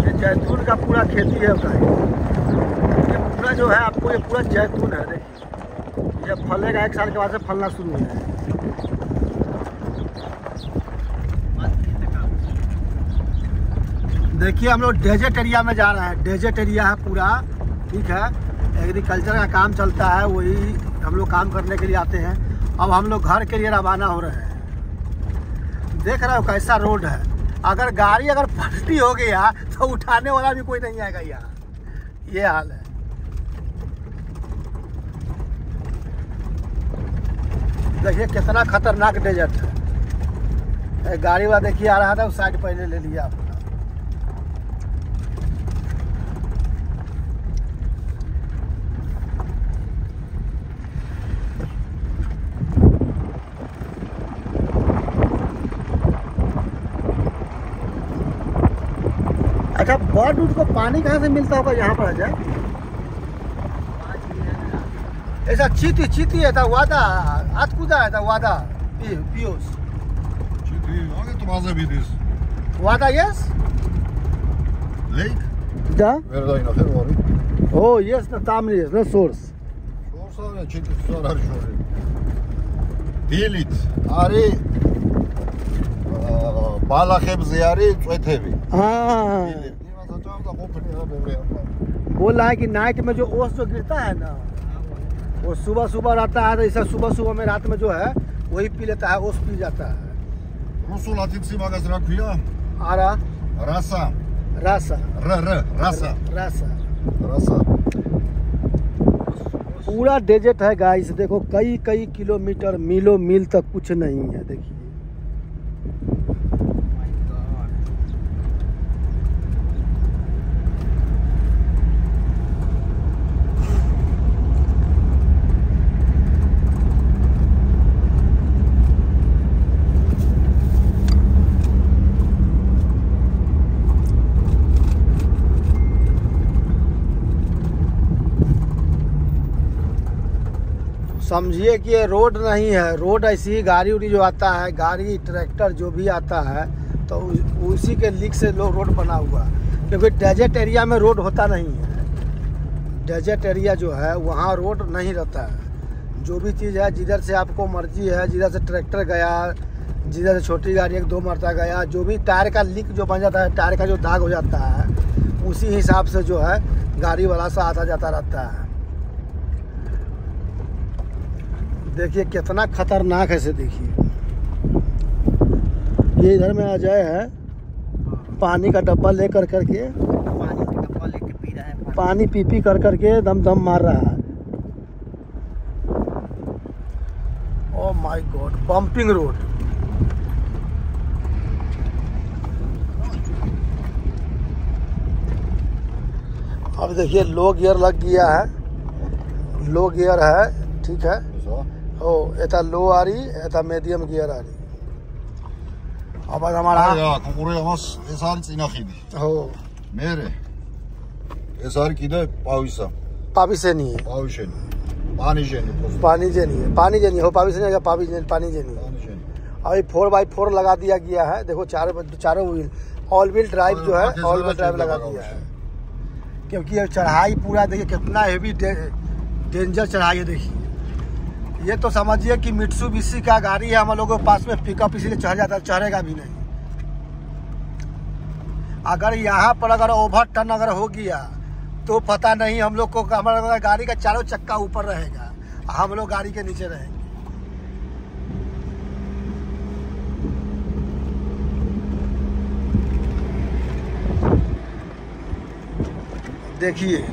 ये जैतून का पूरा खेती है उसका। ये पूरा जो है आपको, ये पूरा जैतून है। देखिए जब फलेगा 1 साल के बाद से फलना शुरू हो जाएगा। देखिए हम लोग डेजर्ट एरिया में जा रहे हैं। डेजर्ट एरिया है पूरा, ठीक है। एग्रीकल्चर का काम चलता है, वही हम लोग काम करने के लिए आते हैं। अब हम लोग घर के लिए रवाना हो रहे हैं। देख रहे हो कैसा रोड है। अगर गाड़ी अगर पलटी हो गया तो उठाने वाला भी कोई नहीं आएगा यहाँ। ये हाल है। देखिए कितना खतरनाक डेजर्ट है। गाड़ी वाला देखिए आ रहा था, उस साइड पहले ले लिया अपना। अच्छा, बर्ड दूध को पानी कहाँ से मिलता होगा यहाँ पर? आ जाए ऐसा चीती चीती है था वादा आज कुदा है था वादा पियोस चीती आगे तो बाज़ भी दिस वादा yes lake da verda in afer var oh yes na tamam yes na source şorsa çekiş sorar şöyle dilit ari balakhem ziyari çötevi हाँ dilit nimaza da kompani da bebre बोल रहा है कि नाइट में जो ओस जो गिरता है ना, वो सुबह सुबह रहता है। तो ऐसा सुबह सुबह में रात में जो है वही पी लेता है, ओस पी जाता है। rusul atinsi magaz rakviya आरा rasa रासा rasa रासा पूरा डेजर्ट है गाइस। देखो कई कई किलोमीटर मीलों मील तक कुछ नहीं है। देखिए समझिए कि ये रोड नहीं है। रोड ऐसी ही गाड़ी उड़ी जो आता है, गाड़ी ट्रैक्टर जो भी आता है तो उसी के लीक से लोग रोड बना हुआ है। क्योंकि डेजर्ट एरिया में रोड होता नहीं है। डेजर्ट एरिया जो है वहाँ रोड नहीं रहता है। जो भी चीज़ है जिधर से आपको मर्जी है, जिधर से ट्रैक्टर गया, जिधर से छोटी गाड़ी 1-2 मरता गया, जो भी टायर का लीक जो बन जाता है, टायर का जो दाग हो जाता है, उसी हिसाब से जो है गाड़ी वाला सा आता जाता रहता है। देखिए कितना खतरनाक है से। देखिए ये इधर में आ जाए है, पानी का डब्बा ले कर करके पानी का डब्बा लेके पी रहा है। पानी पी पी कर करके दम दम मार रहा है। ओह माय गॉड, बम्पिंग रोड। अब देखिए लो गियर लग गया है, लो गियर है, ठीक है। ओ एता लो आ रही, एता मीडियम गियर आ रही। अब हमारा ya kukuremas esar tsinakhidi हो mere esar kide pavisa पापी से नहीं है, pavisheni pani jeni पानी जे नहीं है, पानी जे नहीं हो, पापी से नहीं है, पापी जे पानी जे नहीं है। pani jeni अभी 4x4 लगा दिया गया है। देखो चारों व्हील, ऑल व्हील ड्राइव जो है, ऑल व्हील ड्राइव लगा दिया है। क्योंकि ये चढ़ाई पूरा देखिए कितना हेवी डेंजर चढ़ाई है। देखिए ये तो समझिए कि मित्सुबिशी का गाड़ी है हम लोगों के पास में, पिकअप इसीलिए चढ़ जाता है, चढ़ेगा भी नहीं। अगर यहाँ पर अगर ओवर टर्न अगर हो गया तो पता नहीं हम लोग को, हमारा गाड़ी का चारों चक्का ऊपर रहेगा, हम लोग गाड़ी के नीचे रहेंगे। देखिए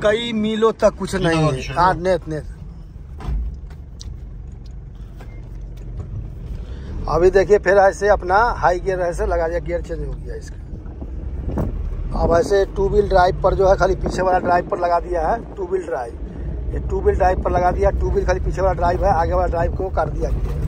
कई मीलों तक कुछ नहीं है। हाँ नेत अभी देखिए फिर ऐसे अपना हाई गियर ऐसे लगा दिया, गियर चेंज हो गया इसका। अब ऐसे 2 व्हील ड्राइव पर जो है खाली पीछे वाला ड्राइव पर लगा दिया है 2 व्हील ड्राइव। ये 2 व्हील ड्राइव पर लगा दिया, 2 व्हील खाली पीछे वाला ड्राइव है, आगे वाला ड्राइव को कर दिया गया।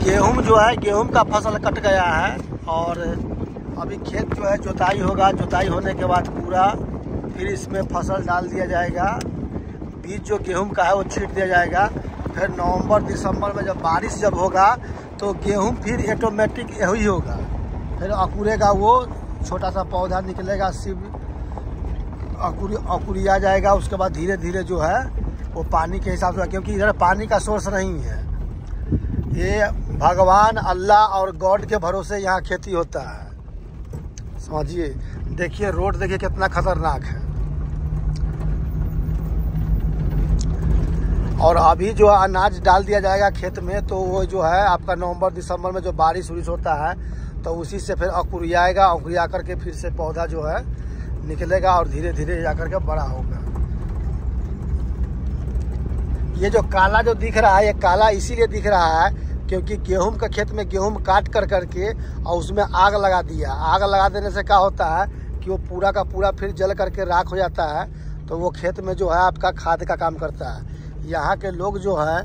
गेहूं जो है गेहूं का फसल कट गया है और अभी खेत जो है जुताई होगा। जुताई होने के बाद पूरा फिर इसमें फसल डाल दिया जाएगा। बीज जो गेहूं का है वो छींट दिया जाएगा। फिर नवंबर दिसंबर में जब बारिश होगा तो गेहूं फिर ऑटोमेटिक यही होगा। फिर अकुरेगा, वो छोटा सा पौधा निकलेगा, सिर्फ अकुरिया जाएगा। उसके बाद धीरे धीरे जो है वो पानी के हिसाब से, क्योंकि इधर पानी का सोर्स नहीं है। ये भगवान अल्लाह और गॉड के भरोसे यहाँ खेती होता है, समझिए। देखिए रोड देखिए कितना खतरनाक है। और अभी जो अनाज डाल दिया जाएगा खेत में, तो वो जो है आपका नवंबर दिसंबर में जो बारिश उरिश होता है तो उसी से फिर अकुरियाएगा। अकुरिया करके फिर से पौधा जो है निकलेगा और धीरे धीरे जाकर के बड़ा होगा। ये जो काला जो दिख रहा है, ये काला इसीलिए दिख रहा है क्योंकि गेहूं के खेत में गेहूं काट कर करके और उसमें आग लगा दिया। आग लगा देने से क्या होता है कि वो पूरा का पूरा फिर जल करके राख हो जाता है। तो वो खेत में जो है आपका खाद का काम करता है। यहाँ के लोग जो है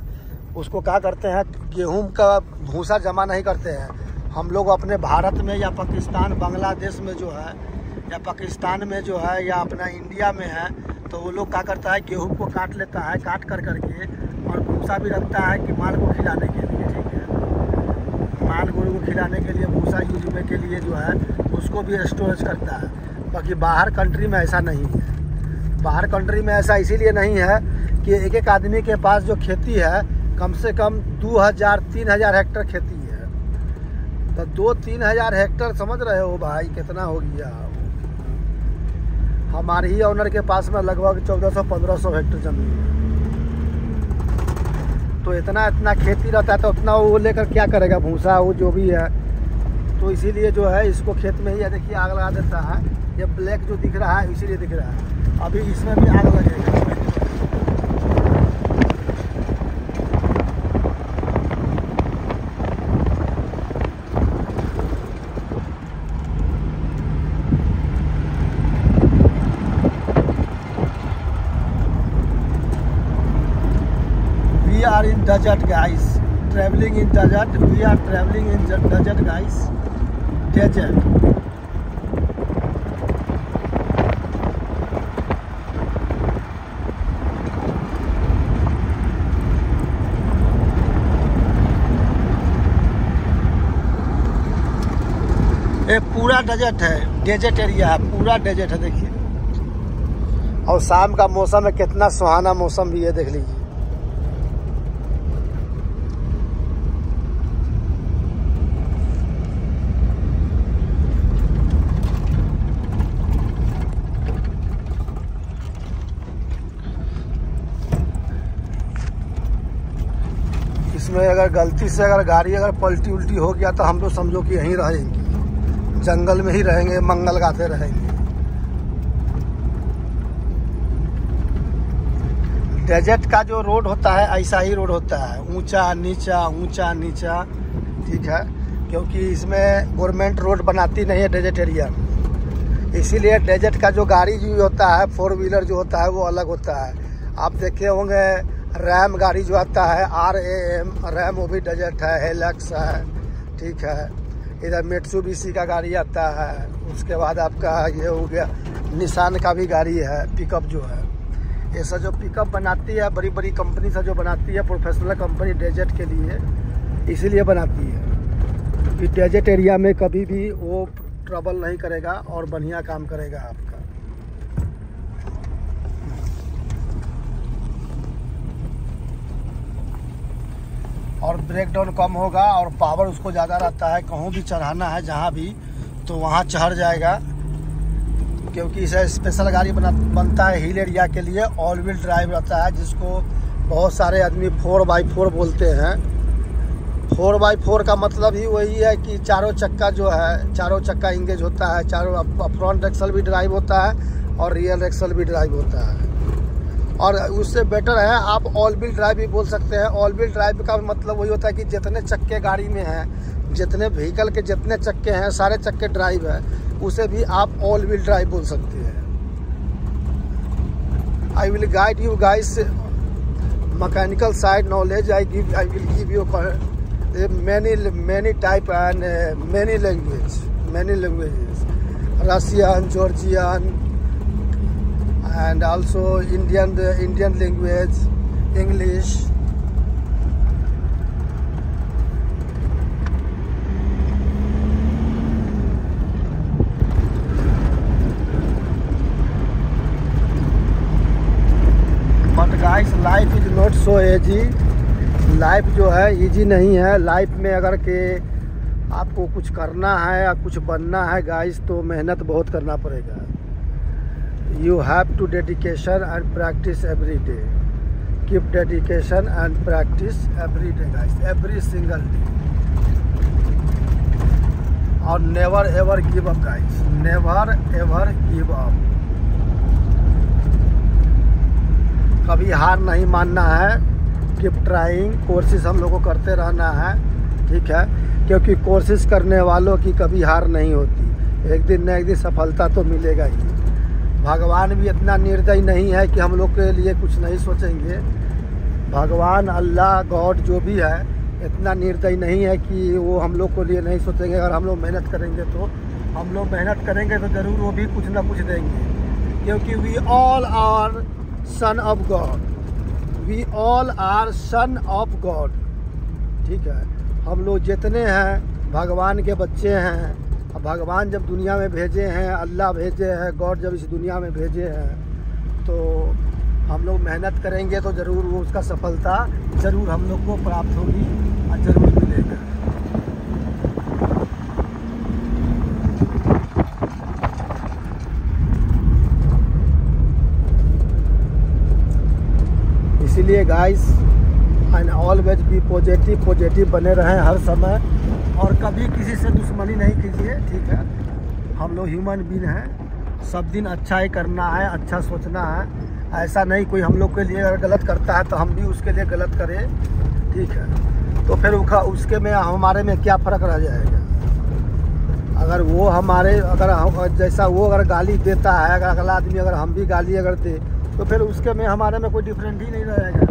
उसको क्या करते हैं, गेहूं का भूसा जमा नहीं करते हैं। हम लोग अपने भारत में या पाकिस्तान बांग्लादेश में जो है, या पाकिस्तान में जो है, या अपना इंडिया में है, तो वो लोग क्या करता है गेहूं को काट लेता है, काट कर करके, और भूसा भी रखता है कि माल को खिलाने के लिए, ठीक है। माल गोरू को खिलाने के लिए भूसा यूज में के लिए जो है उसको भी स्टोरेज करता है। बाकी बाहर कंट्री में ऐसा नहीं है। बाहर कंट्री में ऐसा इसीलिए नहीं है कि एक एक आदमी के पास जो खेती है कम से कम 2000-3000 हेक्टेयर खेती है। तो 2-3 हेक्टेयर समझ रहे हो भाई कितना हो गया। हमारे ही ऑनर के पास में लगभग 1400-1500 हेक्टेयर जमीन है। तो इतना खेती रहता है, तो उतना वो लेकर क्या करेगा, भूसा वो जो भी है। तो इसीलिए जो है इसको खेत में ही देखिए आग लगा देता है। ये ब्लैक जो दिख रहा है इसीलिए दिख रहा है। अभी इसमें भी आग लगेगा। We are in desert, guys. Traveling in desert. We are traveling in desert, guys. Desert. ये पूरा डेजर्ट है, डेजर्ट एरिया है, पूरा डेजर्ट है। देखिए, और शाम का मौसम है, कितना सुहाना मौसम भी है, देख लीजिए। इसमें अगर गलती से अगर गाड़ी अगर पलटी उल्टी हो गया तो हम लोग समझो कि यहीं रहेंगे, जंगल में ही रहेंगे, मंगल गाते रहेंगे। डेजर्ट का जो रोड होता है ऐसा ही रोड होता है, ऊंचा नीचा, ठीक है। क्योंकि इसमें गवर्नमेंट रोड बनाती नहीं है डेजर्ट एरिया में, इसीलिए डेजर्ट का जो गाड़ी जो होता है 4 व्हीलर जो होता है वो अलग होता है। आप देखे होंगे रैम गाड़ी जो आता है, RAM रैम, वो भी डेजर्ट है, हेलक्स है, ठीक है। इधर मित्सुबिशी का गाड़ी आता है। उसके बाद आपका ये हो गया निसान का भी गाड़ी है, पिकअप जो है। ऐसा जो पिकअप बनाती है बड़ी बड़ी कंपनी से जो बनाती है, प्रोफेशनल कंपनी डेजर्ट के लिए इसीलिए बनाती है कि डेजर्ट एरिया में कभी भी वो ट्रबल नहीं करेगा और बढ़िया काम करेगा आपका। और ब्रेक डाउन कम होगा और पावर उसको ज़्यादा रहता है। कहूँ भी चढ़ाना है जहाँ भी, तो वहाँ चढ़ जाएगा। क्योंकि इसे स्पेशल गाड़ी बनता है हिल एरिया के लिए, ऑल व्हील ड्राइव रहता है, जिसको बहुत सारे आदमी 4x4 बोलते हैं। 4x4 का मतलब ही वही है कि चारों चक्का जो है, चारों चक्का इंगेज होता है, चारों फ्रंट एक्सल भी ड्राइव होता है और रियर एक्सल भी ड्राइव होता है। और उससे बेटर है आप ऑल व्हील ड्राइव भी बोल सकते हैं। ऑल व्हील ड्राइव का मतलब वही होता है कि जितने चक्के गाड़ी में हैं, जितने व्हीकल के जितने चक्के हैं, सारे चक्के ड्राइव है, उसे भी आप ऑल व्हील ड्राइव बोल सकते हैं। I will guide you guys mechanical side knowledge. I will give you many type and many languages, Russian, Georgian, and also Indian language, English. But guys, life is not so easy. Life जो है easy नहीं है। Life में अगर के आपको कुछ करना है या कुछ बनना है गाइस, तो मेहनत बहुत करना पड़ेगा। You have to dedication and practice every day. Keep dedication and practice every day guys, every single day. और never ever give up guys, never ever give up. कभी हार नहीं मानना है। कीप ट्राइंग, कोशिश हम लोग को करते रहना है, ठीक है, क्योंकि कोशिश करने वालों की कभी हार नहीं होती। एक दिन न एक दिन सफलता तो मिलेगा ही। भगवान भी इतना निर्दयी नहीं है कि हम लोग के लिए कुछ नहीं सोचेंगे। भगवान, अल्लाह, गॉड जो भी है, इतना निर्दयी नहीं है कि वो हम लोग के लिए नहीं सोचेंगे। अगर हम लोग मेहनत करेंगे तो ज़रूर वो भी कुछ ना कुछ देंगे, क्योंकि we all are son of God. We all are son of God, ठीक है। हम लोग जितने हैं भगवान के बच्चे हैं। भगवान जब दुनिया में भेजे हैं, अल्लाह भेजे हैं, गॉड जब इस दुनिया में भेजे हैं, तो हम लोग मेहनत करेंगे तो ज़रूर वो उसका सफलता ज़रूर हम लोग को प्राप्त होगी और ज़रूर मिलेगा। इसीलिए guys, and always be positive बने रहें हर समय, और कभी किसी से दुश्मनी नहीं कीजिए, ठीक है। हम लोग ह्यूमन बीइंग हैं, सब दिन अच्छा ही करना है, अच्छा सोचना है। ऐसा नहीं कोई हम लोग के लिए अगर गलत करता है तो हम भी उसके लिए गलत करें, ठीक है। तो फिर उसके में हमारे में क्या फ़र्क रह जाएगा। अगर वो हमारे जैसा वो अगर गाली देता है, अगर अगला आदमी अगर हम भी गाली अगर दे, तो फिर उसके में हमारे में कोई डिफरेंट ही नहीं रहेगा।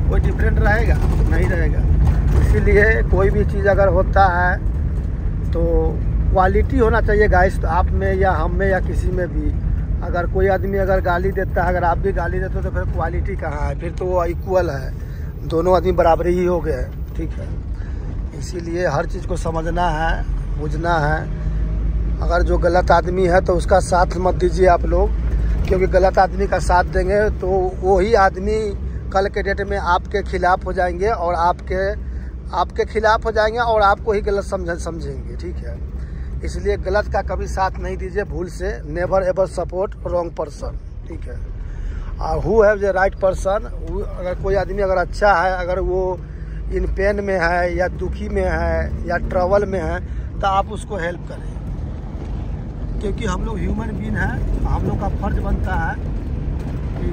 कोई डिफरेंट रहेगा नहीं रहेगा। इसीलिए कोई भी चीज़ अगर होता है तो क्वालिटी होना चाहिए गाइस, तो आप में या हम में या किसी में भी। अगर कोई आदमी अगर गाली देता है, अगर आप भी गाली देते हो, तो फिर क्वालिटी कहाँ है? फिर तो वो इक्वल है, दोनों आदमी बराबरी ही हो गए, ठीक है। इसीलिए हर चीज़ को समझना है, बुझना है। अगर जो गलत आदमी है तो उसका साथ मत दीजिए आप लोग, क्योंकि गलत आदमी का साथ देंगे तो वही आदमी कल के डेट में आपके खिलाफ हो जाएंगे और आपके खिलाफ हो जाएंगे और आपको ही गलत समझेंगे, ठीक है। इसलिए गलत का कभी साथ नहीं दीजिए भूल से। Never ever support wrong person, ठीक है। Who have the right person. अगर कोई आदमी अगर अच्छा है, अगर वो इन पेन में है या दुखी में है या ट्रबल में है, तो आप उसको हेल्प करें, क्योंकि हम लोग ह्यूमन बीइंग हैं। हम लोग का फर्ज बनता है कि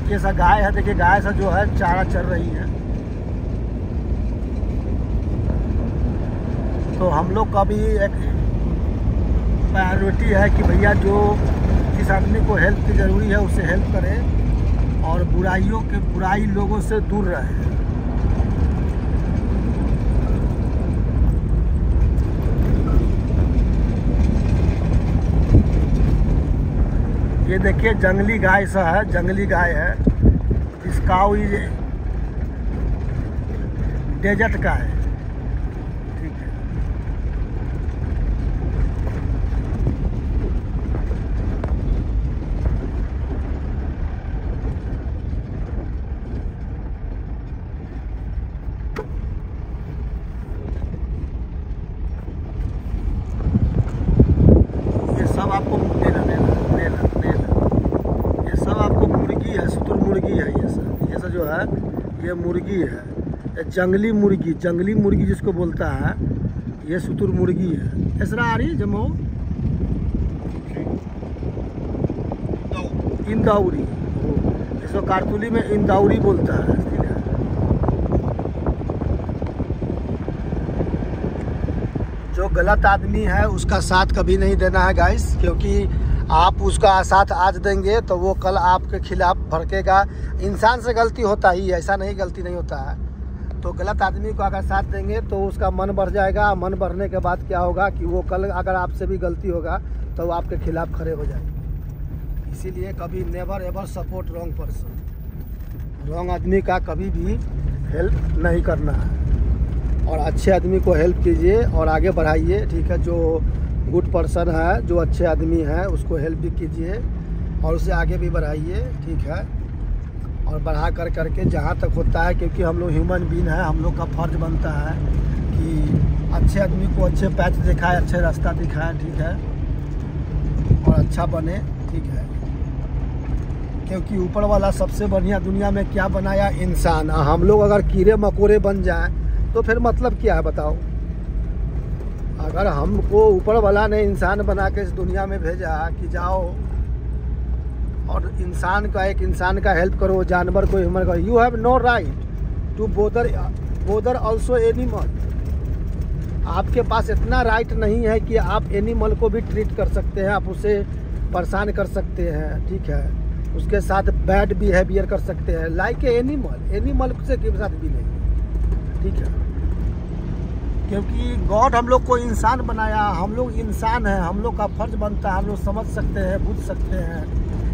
जैसा गाय है, देखिए गाय से जो है चारा चर रही है, तो हम लोग का भी एक प्रायोरिटी है कि भैया जो जिस आदमी को हेल्प की ज़रूरी है उसे हेल्प करें, और बुराई लोगों से दूर रहें। ये देखिए जंगली गाय सा है, जंगली गाय है। दिस काउ इज डेजर्ट का है, ठीक है। ये सब आपको ये सब आपको मुर्गी है, शुतुरमुर्गी है। ये सब जो है ये मुर्गी है, ये जंगली मुर्गी जिसको बोलता है, ये शुतुरमुर्गी है। ऐसा आ रही जमो इंदौरी, इसको कारतुली में इंदौरी बोलता है। जो गलत आदमी है उसका साथ कभी नहीं देना है गाइस, क्योंकि आप उसका साथ आज देंगे तो वो कल आपके खिलाफ भड़केगा। इंसान से गलती होता ही है, ऐसा नहीं गलती नहीं होता है। तो गलत आदमी को अगर साथ देंगे तो उसका मन बढ़ जाएगा। मन बढ़ने के बाद क्या होगा कि वो कल अगर आपसे भी गलती होगा तो वो आपके खिलाफ खड़े हो जाएंगे। इसीलिए कभी never ever support wrong person. Wrong आदमी का कभी भी हेल्प नहीं करना है और अच्छे आदमी को हेल्प कीजिए और आगे बढ़ाइए, ठीक है। जो गुड पर्सन है, जो अच्छे आदमी है, उसको हेल्प भी कीजिए और उसे आगे भी बढ़ाइए, ठीक है। और बढ़ा कर करके जहाँ तक होता है, क्योंकि हम लोग ह्यूमन बीइंग है, हम लोग का फर्ज बनता है कि अच्छे आदमी को अच्छे पैच दिखाए, अच्छे रास्ता दिखाएं, ठीक है, और अच्छा बने, ठीक है। क्योंकि ऊपर वाला सबसे बढ़िया दुनिया में क्या बनाया? इंसान। हम लोग अगर कीड़े मकोड़े बन जाएं तो फिर मतलब क्या है बताओ? अगर हमको ऊपर वाला ने इंसान बना के इस दुनिया में भेजा कि जाओ और एक इंसान का हेल्प करो, जानवर को ह्यूमन करो, you have no right to bother also animal. आपके पास इतना राइट नहीं है कि आप एनिमल को भी ट्रीट कर सकते हैं, आप उसे परेशान कर सकते हैं, ठीक है, उसके साथ बैड बिहेवियर कर सकते हैं, लाइक एनिमल से के साथ भी नहीं, ठीक है। क्योंकि गॉड हम लोग को इंसान बनाया, हम लोग इंसान हैं, हम लोग का फर्ज बनता है, हम लोग समझ सकते हैं, बुझ सकते हैं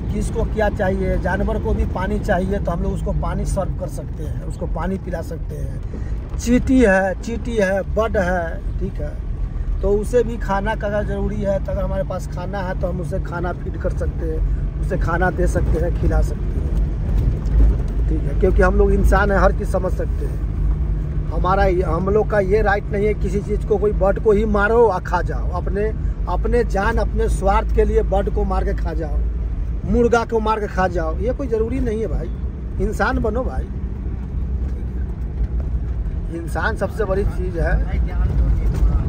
कि इसको क्या चाहिए। जानवर को भी पानी चाहिए तो हम लोग उसको पानी सर्व कर सकते हैं, उसको पानी पिला सकते हैं। चींटी है, बर्ड है, ठीक है, तो उसे भी खाना का ज़रूरी है। तो अगर हमारे पास खाना है तो हम उसे खाना फीड कर सकते हैं, उसे खाना दे सकते हैं, खिला सकते हैं, ठीक है। क्योंकि हम लोग इंसान हैं, हर चीज़ समझ सकते हैं। हम लोग का ये राइट नहीं है किसी चीज़ को, कोई बर्ड को ही मारो और खा जाओ, अपने जान अपने स्वार्थ के लिए बर्ड को मार के खा जाओ, मुर्गा को मार के खा जाओ, ये कोई ज़रूरी नहीं है भाई। इंसान बनो भाई, इंसान सबसे बड़ी चीज़ है,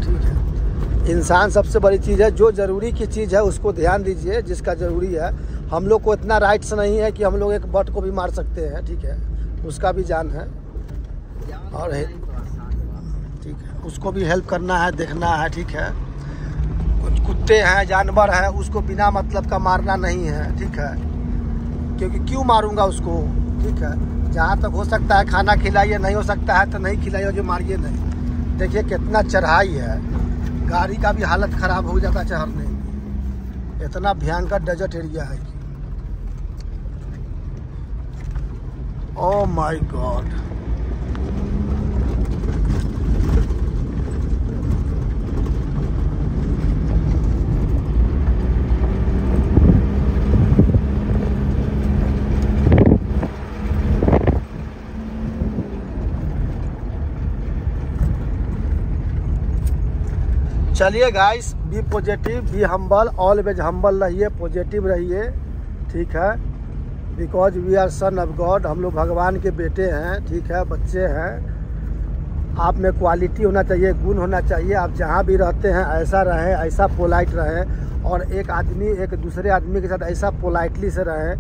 ठीक है। इंसान सबसे बड़ी चीज़ है, जो ज़रूरी की चीज़ है उसको ध्यान दीजिए, जिसका ज़रूरी है। हम लोग को इतना राइट्स नहीं है कि हम लोग एक बर्ड को भी मार सकते हैं, ठीक है, उसका भी जान है और ठीक है, उसको भी हेल्प करना है, देखना है, ठीक है। कुछ कुत्ते हैं, जानवर हैं, उसको बिना मतलब का मारना नहीं है, ठीक है, क्योंकि क्यों मारूंगा उसको, ठीक है। जहाँ तक हो सकता है खाना खिलाइए, नहीं हो सकता है तो नहीं खिलाइए, जो मारिए नहीं। देखिए कितना चढ़ाई है, गाड़ी का भी हालत ख़राब हो जाता है चढ़ने में, इतना भयंकर डेजर्ट एरिया है कि ओह माय गॉड। चलिए guys, be positive, be humble, always humble रहिए, पॉजिटिव रहिए, ठीक है। Because we are son of God, हम लोग भगवान के बेटे हैं, ठीक है, बच्चे हैं। आप में क्वालिटी होना चाहिए, गुण होना चाहिए। आप जहाँ भी रहते हैं ऐसा रहें, ऐसा पोलाइट रहें, और एक आदमी एक दूसरे आदमी के साथ ऐसा पोलाइटली से रहें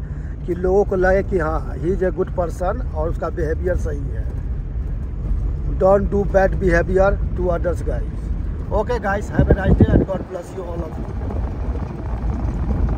कि लोगों को लगे कि हाँ he is a good person और उसका बिहेवियर सही है। Don't do bad behaviour to others guys. Okay guys, have a nice day and God bless you all of you.